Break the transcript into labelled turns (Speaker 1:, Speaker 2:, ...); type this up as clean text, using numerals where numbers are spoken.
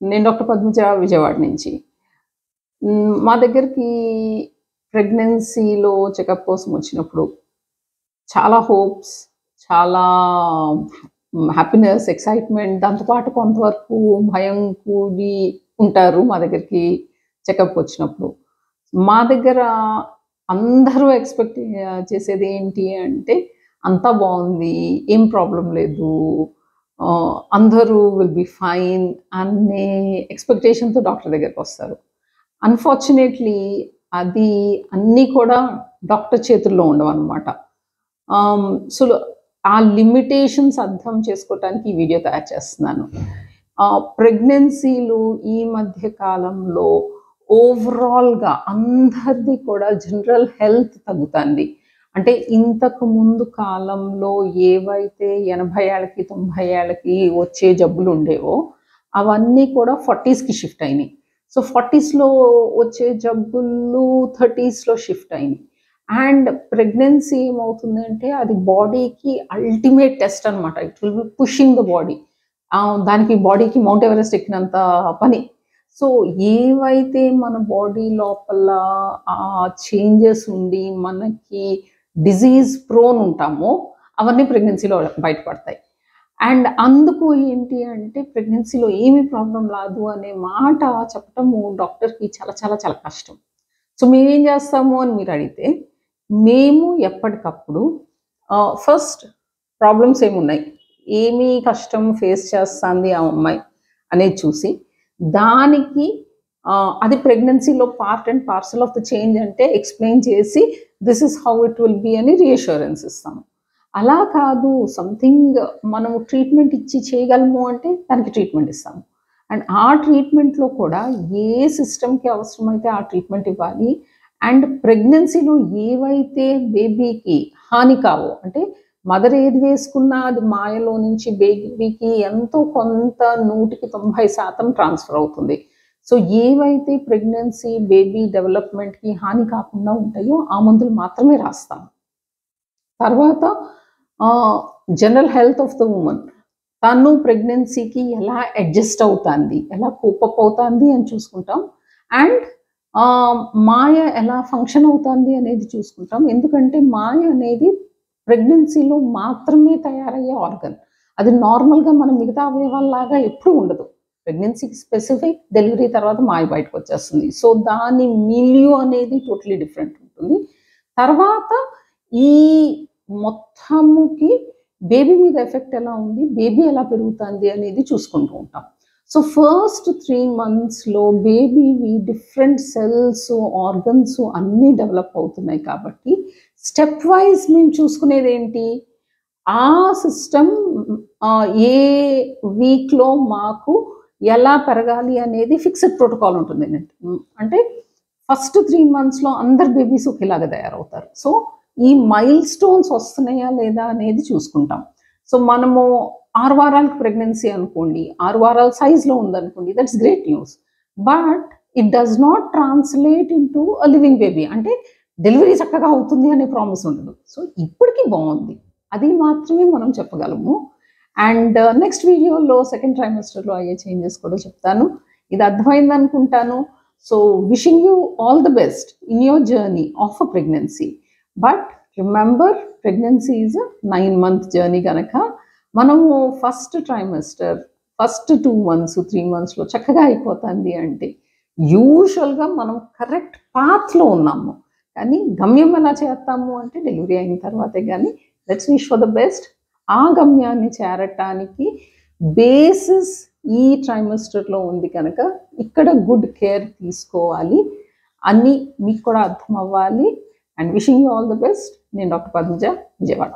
Speaker 1: నేను డాక్టర్ పద్మజ విజయవాడ నుంచి. మా దగ్గరికి ప్రెగ్నెన్సీలో చెకప్ కోసం వచ్చినప్పుడు చాలా హోప్స్, చాలా హ్యాపీనెస్, ఎక్సైట్‌మెంట్ దాంతో పాటు కొంతవరకు భయం కూడి ఉంటారు మా దగ్గరికి చెకప్ వచ్చినప్పుడు. మా దగ్గర అందరూ ఎక్స్‌పెక్ట్ చేసేది ఏంటి అంటే, అంతా బావుంది, ఏం ప్రాబ్లమ్ లేదు, అందరూ విల్ బి ఫైన్ అనే ఎక్స్‌పెక్టేషన్‌తో డాక్టర్ దగ్గరకొస్తారు. అన్‌ఫార్చునేట్‌లీ అది అన్నీ కూడా డాక్టర్ చేతుల్లో ఉండవనమాట. ఆహ్, సో, ఆ లిమిటేషన్స్ అర్థం చేసుకోవటానికి ఈ వీడియో తయారు చేస్తున్నాను. ప్రెగ్నెన్సీలు ఈ మధ్య కాలంలో ఓవరాల్‌గా అందరిది కూడా జనరల్ హెల్త్ తగ్గుతుంది. అంటే ఇంతకు ముందు కాలంలో ఏవైతే 80 ఏళ్ళకి, 90 ఏళ్ళకి వచ్చే జబ్బులుండేవో అవన్నీ కూడా 40స్‌కి షిఫ్ట్ అయినాయి. సో, 40స్‌లో వచ్చే జబ్బులు 30స్‌లో షిఫ్ట్ అయినాయి. అండ్ ప్రెగ్నెన్సీ ఏమవుతుందంటే అది బాడీకి అల్టిమేట్ టెస్ట్ అనమాట. It will be pushing the body. దానికి బాడీకి మౌంట్ ఎవరెస్ట్ ఎక్కినంత పని. సో, ఏవైతే మన బాడీ లోపల చేంజెస్ ఉండి మనకి డిజీజ్ ప్రోన్ ఉంటామో అవన్నీ ప్రెగ్నెన్సీలో బయటపడతాయి. అండ్ అందుకు ఏంటి అంటే ప్రెగ్నెన్సీలో ఏమి ప్రాబ్లమ్ రాదు అనే మాట చెప్పటము డాక్టర్‌కి చాలా చాలా చాలా కష్టం. సో, మేమేం చేస్తాము అని మీరడిగితే, మేము ఎప్పటికప్పుడు ఫస్ట్ ప్రాబ్లమ్స్ ఏమున్నాయి? ఏమి కష్టం ఫేస్ చేస్తాంది ఆ అమ్మాయి అనేది చూసి, దానికి అది ప్రెగ్నెన్సీలో part and parcel of the change అంటే ఎక్స్‌ప్లెయిన్ చేసి, this is how it will be అని రీఅష్యూరెన్స్ ఇస్తాము. అలా కాదు సంథింగ్ మనము ట్రీట్మెంట్ ఇచ్చి చేయగలము అంటే దానికి ట్రీట్మెంట్ ఇస్తాము. అండ్ ఆ ట్రీట్మెంట్‌లో కూడా ఏ సిస్టమ్‌కి అవసరమైతే ఆ ట్రీట్మెంట్ ఇవ్వాలి. అండ్ ప్రెగ్నెన్సీలో ఏవైతే బేబీకి హాని కావో అంటే మదర్ ఏది వేసుకున్నా అది మాయలో నుంచి బేబీకి ఎంతో కొంత 100కి 90% ట్రాన్స్‌ఫర్ అవుతుంది. సో, ఏవైతే ప్రెగ్నెన్సీ, బేబీ డెవలప్‌మెంట్‌కి హాని కాకుండా ఉంటాయో ఆ మందులు మాత్రమే రాస్తాం. తర్వాత general health of the woman. తను ప్రెగ్నెన్సీకి ఎలా అడ్జస్ట్ అవుతాంది, ఎలా కోప్ అప్ అవుతాంది అని చూసుకుంటాం. అండ్ మాయ ఎలా ఫంక్షన్ అవుతాంది అనేది చూసుకుంటాం. ఎందుకంటే మాయ అనేది ప్రెగ్నెన్సీలో మాత్రమే తయారయ్యే ఆర్గన్. అది నార్మల్‌గా మన మిగతా అవయవాల్లాగా ఎప్పుడూ ఉండదు. ప్రెగ్నెన్సీకి స్పెసిఫిక్, డెలివరీ తర్వాత మాయ బయటకొచ్చేస్తుంది. సో, దాని మిలియూ అనేది టోటల్లీ డిఫరెంట్ ఉంటుంది. తర్వాత ఈ మొత్తముకి బేబీ మీద ఎఫెక్ట్ ఎలా ఉంది, బేబీ ఎలా పెరుగుతుంది అనేది చూసుకుంటూ ఉంటాం. సో, ఫస్ట్ 3 మంత్స్‌లో బేబీవి డిఫరెంట్ సెల్స్, ఆర్గన్స్ అన్నీ డెవలప్ అవుతున్నాయి కాబట్టి, స్టెప్ వైస్ మేము చూసుకునేదేంటి, ఆ సిస్టమ్ ఏ వీక్‌లో మాకు ఎలా పెరగాలి అనేది ఫిక్స్డ్ ప్రోటోకాల్ ఉంటుంది. అంటే ఫస్ట్ 3 మంత్స్‌లో అందరు బేబీస్ ఒకేలాగా తయారవుతారు. సో, ఈ మైల్‌స్టోన్స్ వస్తున్నాయా లేదా అనేది చూసుకుంటాం. సో, మనము 6 వారాలకు ప్రెగ్నెన్సీ అనుకోండి, 6 వారాల సైజ్‌లో ఉందనుకోండి, that's great news. But it does not translate into a living baby. అంటే డెలివరీ చక్కగా అవుతుంది అనే ప్రామిస్ ఉండదు. సో, ఇప్పటికి బావుంది. అది మాత్రమే మనం చెప్పగలము. అండ్ నెక్స్ట్ వీడియోలో సెకండ్ ట్రైమెస్టర్‌లో అయ్యే చేంజెస్ కూడా చెప్తాను. ఇది అర్థమైందనుకుంటాను. So, wishing you all the best in your journey of a pregnancy. But remember pregnancy is a 9 month journey గనక మనము ఫస్ట్ ట్రైమెస్టర్, ఫస్ట్ 2 మంత్స్, 3 మంత్స్‌లో చక్కగా అయిపోతుంది అంటే యూజువల్‌గా మనం కరెక్ట్ పాత్‌లో ఉన్నాము. కానీ గమ్యం ఎలా చేస్తాము అంటే డెలివరీ అయిన తర్వాతే గానీ let's wish for the best. ఆ గమ్యాన్ని చేరటానికి బేసిస్ ఈ ట్రైమెస్టర్‌లో ఉంది కనుక ఇక్కడ గుడ్ కేర్ తీసుకోవాలి అని మీకు కూడా అర్థం అవ్వాలి. And wishing you all the best. నేను డాక్టర్ పద్మజ, విజయవాడ.